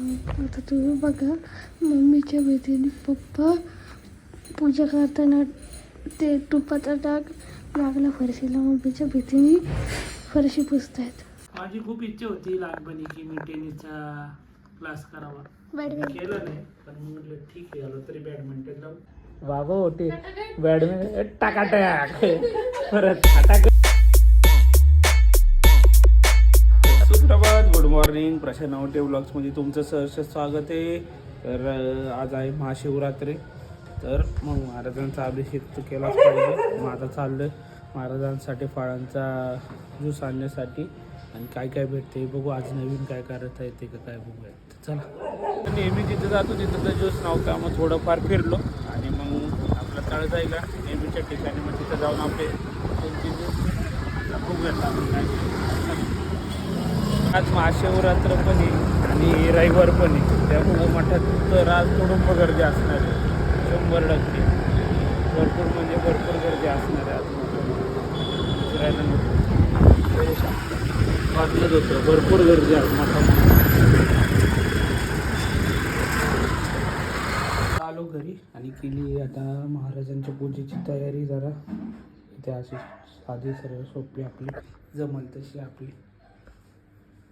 आता तुम्ही बघा, मम्मीच्या भीतीने पप्पा पूजा करताना ते तुपाचा डाग लागला फरशीला. मम्मीच्या भीतीने फरशी पुसतायत. माझी खूप इच्छा होती लहानपणी की मी टेनिसचा क्लास करावा. केलं नाही, पण मी म्हटलं ठीक आहे, आलो तरी बॅडमिंटन लावू. बाबा होते बॅडमिंटन टाकाटक परत टाका. सुप्रभात, गुड मॉर्निंग. प्रशांत नवटे व्लॉग्समध्ये तुमचं सहर्ष स्वागत आहे. तर आज आहे महाशिवरात्री, तर मग महाराजांचा अभिषेक तर केलाच पाहिजे. मग आता चाललं महाराजांसाठी फळांचा ज्यूस आणण्यासाठी, आणि काय काय भेटते बघू. आज नवीन काय करत आहे ते काय बघूया. चला, नेहमी जिथं जातो तिथं तर ज्यूस नव्हता, मग थोडंफार फिरलो आणि मग आपलं तळ जायला नेहमीच्या ठिकाणी, मग तिथं जाऊन आपले बघूया. आज महाशिवरात्र पण आहे आणि रविवार पण आहे, त्यामुळं मठात तर आज थोडं गर्दी असणार आहे. 100% भरपूर म्हणजे भरपूर गर्दी असणार आहे आज. फिरायला नको वाटलंच होतं, भरपूर गर्दी आहे मठात. आलो घरी आणि केली आता महाराजांच्या पूजेची तयारी. जरा इथे अशी साधी सरळ सोपी आपली जमल तशी आपली.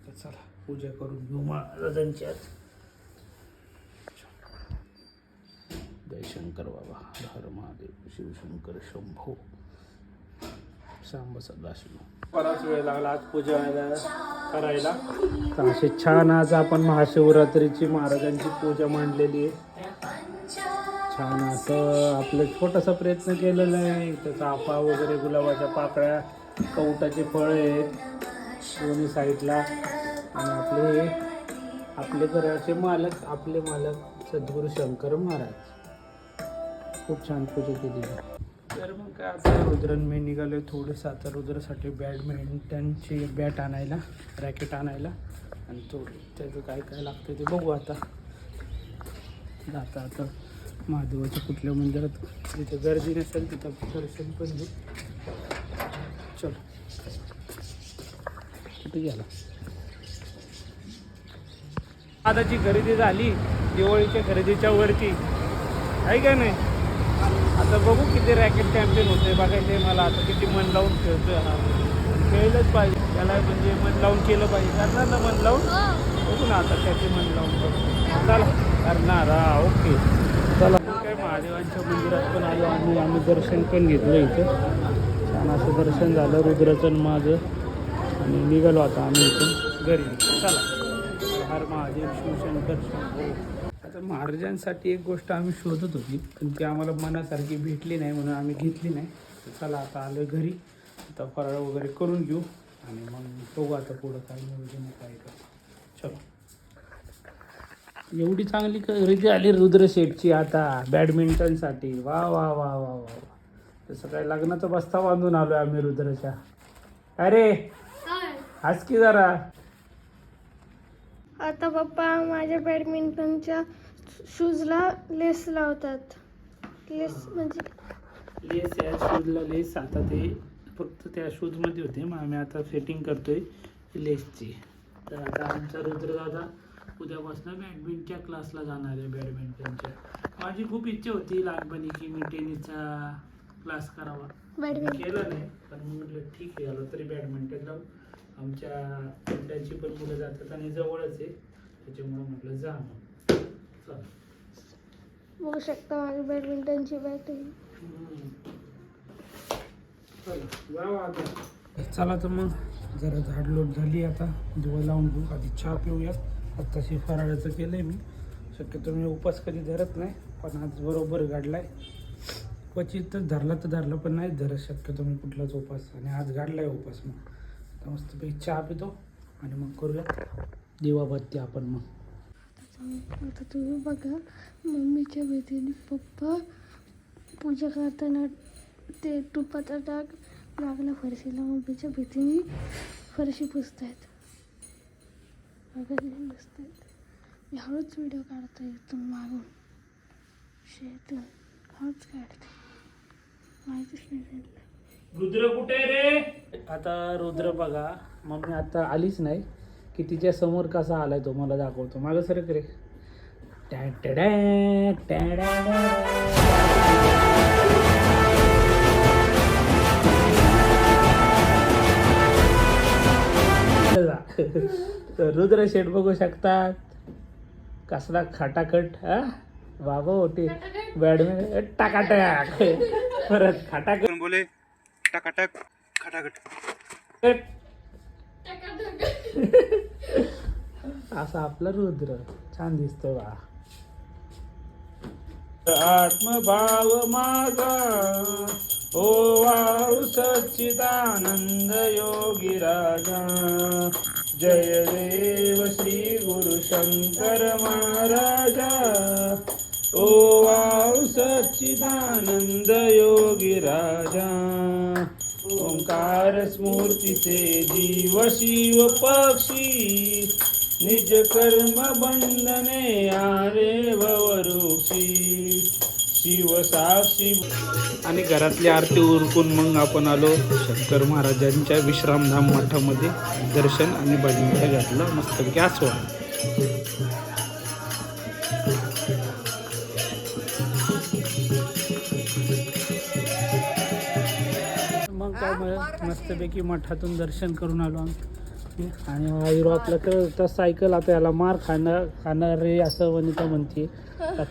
तर चला पूजा करून घेऊ महाराजांची आज. जय शंकर बाबा, हर महादेव, शिवशंकर शंभो, सांब सदाशिव. बराच वेळ लागला आज पूजा करायला. तर असे छान आज आपण महाशिवरात्रीची महाराजांची पूजा मांडलेली आहे. छान असं आपलं छोटासा प्रयत्न केलेला आहे. त्याचा आपा वगैरे, गुलाबाच्या पाकळ्या, कवटाचे फळ आहेत दोन्ही साईडला, आणि आपले घराचे मालक, आपले मालक सद्गुरू शंकर महाराज. खूप छान पूजा केली. तर मग काय आता रुद्रन मी निघालो थोडंसं आता रुद्रासाठी बॅडमिंटनची बॅट आणायला, रॅकेट आणायला, आणि थोडं त्याचं काय काय लागतं ते बघू. आता आता महादेवाच्या कुठल्या मंदिरात जिथे गर्दी नसेल तिथं दर्शन पण घेऊ. चल, कुठे गेला. आताची खरेदी झाली दिवाळीच्या खरेदीच्या वरती, आहे का नाही. आता बघू किती रॅकेट चॅम्पियन होते बघायचं आहे मला. आता किती मन लावून खेळतोय हा, खेळलंच पाहिजे त्याला, म्हणजे मन लावून केलं पाहिजे. करणार ना मन लावून, बघू ना आता त्याचे मन लावून बघू. चला करणार हा, ओके. चला काय महादेवांच्या मंदिरात पण आलो आम्ही दर्शन पण घेतलं इथं. छान असं दर्शन झालं रुद्राचं माझं, आणि निघालो आता आम्ही इथून घरी. चला, हर महादेव, शिवशंकर शंभो. आता महाराजांसाठी एक गोष्ट आम्ही शोधत होती, पण ती आम्हाला मनासारखी भेटली नाही म्हणून आम्ही घेतली नाही. तर चला आता आलो घरी, आता फराळ वगैरे करून घेऊ आणि मग बघू आता पुढं काय नियोजन काय कर. चलो, एवढी चांगली खरेदी आली रुद्र शेठची आता बॅडमिंटनसाठी. वा वा वा वा वा. तसं काय लग्नाचा बस्ता बांधून आलो आम्ही रुद्रच्या. अरे आज की जरा. आता पप्पा माझ्या बॅडमिंटनच्या शूजला लेस लावतात. लेस म्हणजे लेस, या शूजला लेस. आता ते फक्त त्या शूजमध्ये होते, मग आम्ही आता सेटिंग करतोय लेसची. तर आता आमचा रुद्र दादा उद्यापासून बॅडमिंटनच्या क्लासला जाणार आहे, बॅडमिंटनच्या. माझी खूप इच्छा होती लहानपणी की मी टेनिसचा क्लास करावा. केलं नाही, पण मी म्हटलं ठीक आहे, आलो तरी बॅडमिंटन लावू. आमच्या पिंट्याची पण मुलं जातात आणि जवळच आहे, त्याच्यामुळे म्हटलं जा मग. चला, बघू शकता माझी बॅडमिंटनची बॅट आहे. चला तर मग जरा झाडलोट झाली, आता दिवा लावून घेऊ. आधी चहा पिऊयात. आत्ताशी फराळाचं केलं आहे मी. शक्यतो मी उपास कधी धरत नाही, पण आज बरोबर गाडला आहे. क्वचितच धरला तर धरला, पण नाही धरत शक्यतो मी कुठलाच उपास, आणि आज गाडला आहे उपास. मग आता मस्तपैकी चहा पितो आणि मग करूया दिवाबत्ती आपण. मग आता तुम्ही बघा, मम्मीच्या भीतीने पप्पा पूजा करताना ते तुपाचा डाग लागला फरशीला. मम्मीच्या भीतीने फरशी पुसतायत. बसतायत. मी हळूच व्हिडिओ काढतो इथून मागून, शेतून हळूच काढते, माहितीच नाही त्यांना. रुद्र कुठे रे. आता रुद्र बघा, मम्मी आता आलीच नाही की तिच्या समोर कसा आलाय तो मला दाखवतो. मागं सर रे. रुद्र शेठ बघू शकतात कसला खटाखट. हा बाबा होते बॅडमिंटन टाकाटक. परत खटाखट बोले टकाटक खटाखट. असा आपला रुद्र छान दिसतो बा. आत्मभाव माझा ओ वाळू सच्चिदानंद योगी राजा. जय देव श्री गुरु शंकर महाराजा. ओ वाळू सच्चिदानंद योगी राजा. ओंकार स्मूर्तीचे जीव शिव पक्षी. निज कर्म बंधने आरे वृक्षी. शिव साक्षी. आणि घरातली आरती उरकून मग आपण आलो शंकर महाराजांच्या विश्रामधाम मठामध्ये. दर्शन आणि भजन घातलं मस्तपैकी आस्वाद. मग काय मस्तपैकी मठातून दर्शन करून आलो आम्ही. आणि हा हिरो आपला तर सायकल आता याला मार खाणार रे असं वनिता म्हणते.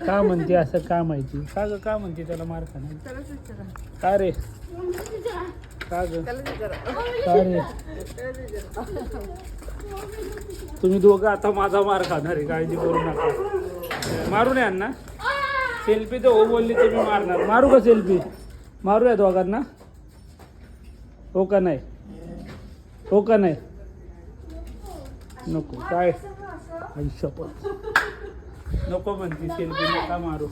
का म्हणते असं का माहिती. का म्हणते त्याला मार खाणार. का रे का ग का रे. तुम्ही दोघं आता माझा मार खाणार आहे काळजी करू नका. मारू नये अण्णा. सेल्फी तर हो बोलली तुम्ही मारणार. मारू का सेल्फी. मारूया दोघांना. हो का नाही. हो का नाही. नको काय आयुष्यपत नको म्हणते सेल्फी नका मारू.